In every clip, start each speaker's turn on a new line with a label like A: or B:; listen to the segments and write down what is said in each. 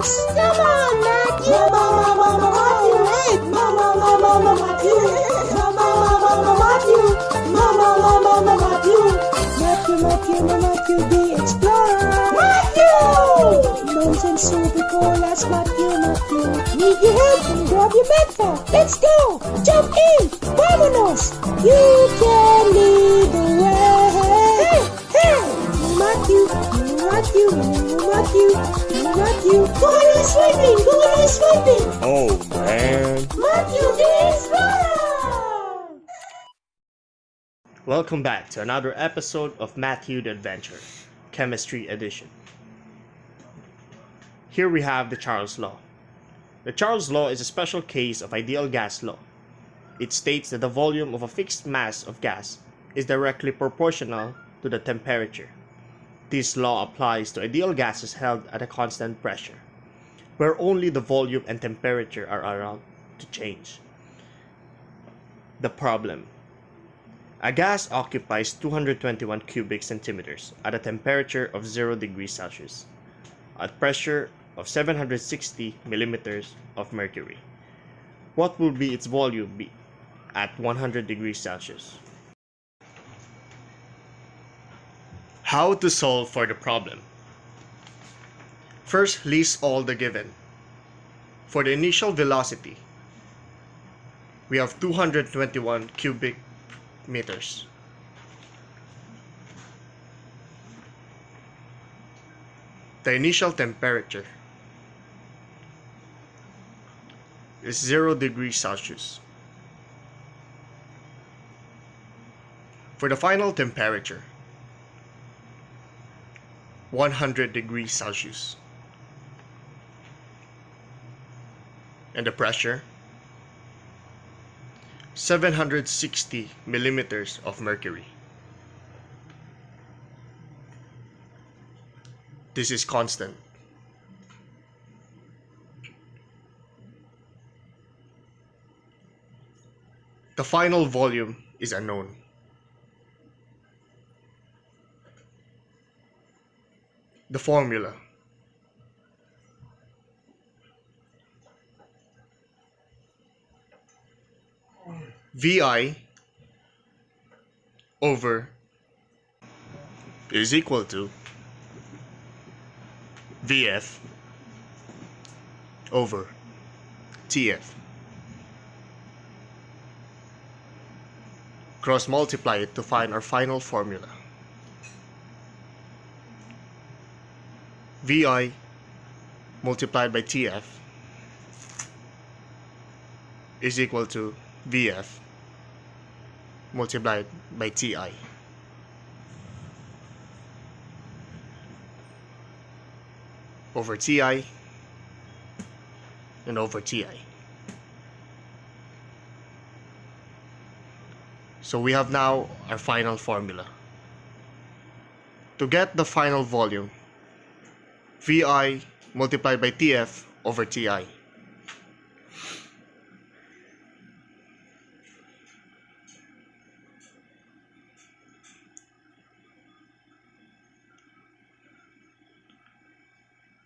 A: Come on, Matthew! Mama, Matthew! Hey! Mama, Matthew! Mama, Matthew! Mama, Matthew! Matthew, the explorer! Matthew! Nonsense, super cool, that's Matthew. Need your help and grab your backpack. Let's go! Jump in! Vámonos! You can lead the way! Hey! Matthew! Go on swimming!
B: Oh, man.
A: Matthew the Explorer!
B: Welcome back to another episode of Matthew the Adventurer, Chemistry Edition. Here we have the Charles Law. The Charles Law is a special case of ideal gas law. It states that the volume of a fixed mass of gas is directly proportional to the temperature. This law applies to ideal gases held at a constant pressure, where only the volume and temperature are allowed to change. The problem. A gas occupies 221 cubic centimeters at a temperature of 0 degrees Celsius, at pressure of 760 millimeters of mercury. What will be its volume be at 100 degrees Celsius? How to solve for the problem. First, list all the given. For the initial velocity, we have 221 cubic meters. The initial temperature is 0 degrees Celsius. For the final temperature, 100 degrees Celsius. And the pressure, 760 millimeters of mercury. This is constant. The final volume is unknown. The formula. VI over is equal to VF over TF. Cross multiply it to find our final formula. VI multiplied by TF is equal to VF multiplied by TI. Over TI and over TI. So we have now our final formula. To get the final volume, VI multiplied by TF over TI.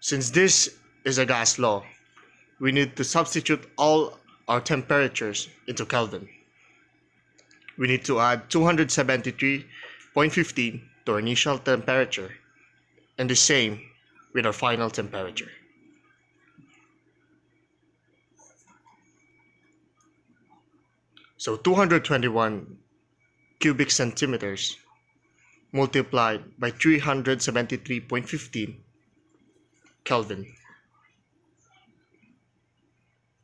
B: Since this is a gas law, we need to substitute all our temperatures into Kelvin. We need to add 273.15 to our initial temperature and the same with our final temperature. So 221 cubic centimeters multiplied by 373.15 Kelvin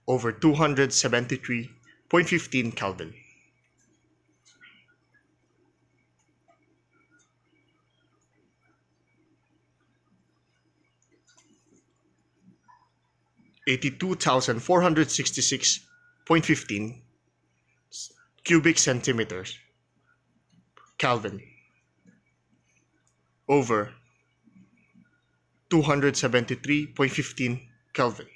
B: over 273.15 Kelvin. (82,466.15 cubic centimeters Kelvin over 273.15 Kelvin.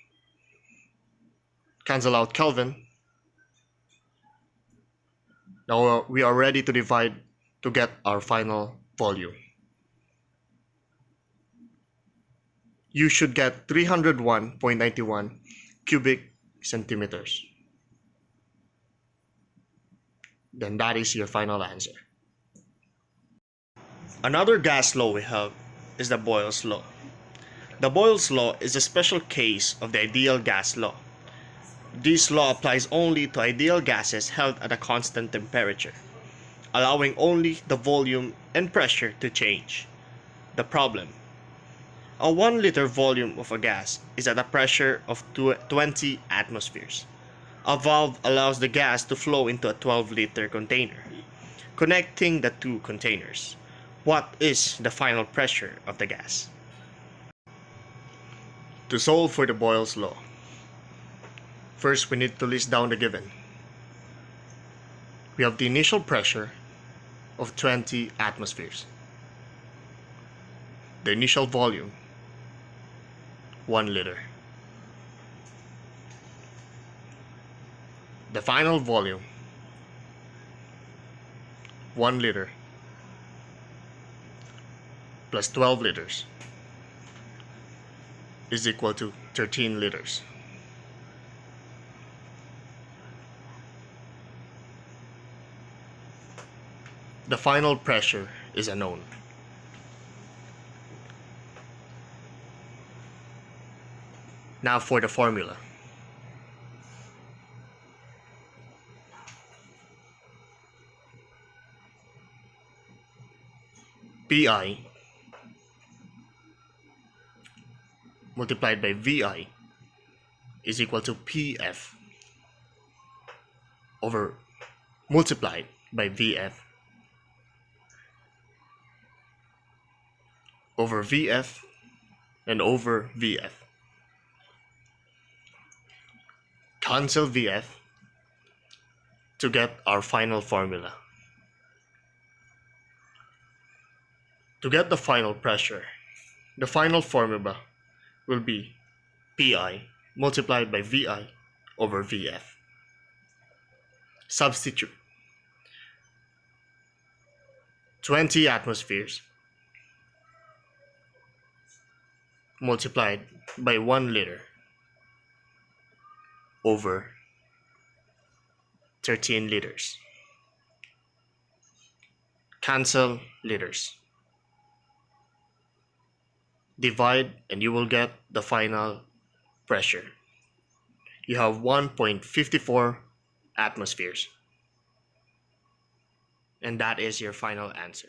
B: Cancel out Kelvin. Now we are ready to divide to get our final volume. you should get 301.91 cubic centimeters. Then that is your final answer. Another gas law we have is the Boyle's law. The Boyle's law is a special case of the ideal gas law. This law applies only to ideal gases held at a constant temperature, allowing only the volume and pressure to change. The problem: a 1 liter volume of a gas is at a pressure of 20 atmospheres. A valve allows the gas to flow into a 12-liter container, connecting the two containers. What is the final pressure of the gas? To solve for the Boyle's law, first we need to list down the given. We have the initial pressure of 20 atmospheres. The initial volume, 1 liter. The final volume, 1 liter plus 12 liters is equal to 13 liters. The final pressure is unknown. Now for the formula. Pi multiplied by Vi is equal to Pf over multiplied by Vf over Vf and over Vf. Cancel Vf to get our final formula. To get the final pressure, the final formula will be Pi multiplied by Vi over Vf. Substitute 20 atmospheres multiplied by 1 liter over 13 liters. Cancel liters. Divide and you will get the final pressure. You have 1.54 atmospheres. And that is your final answer.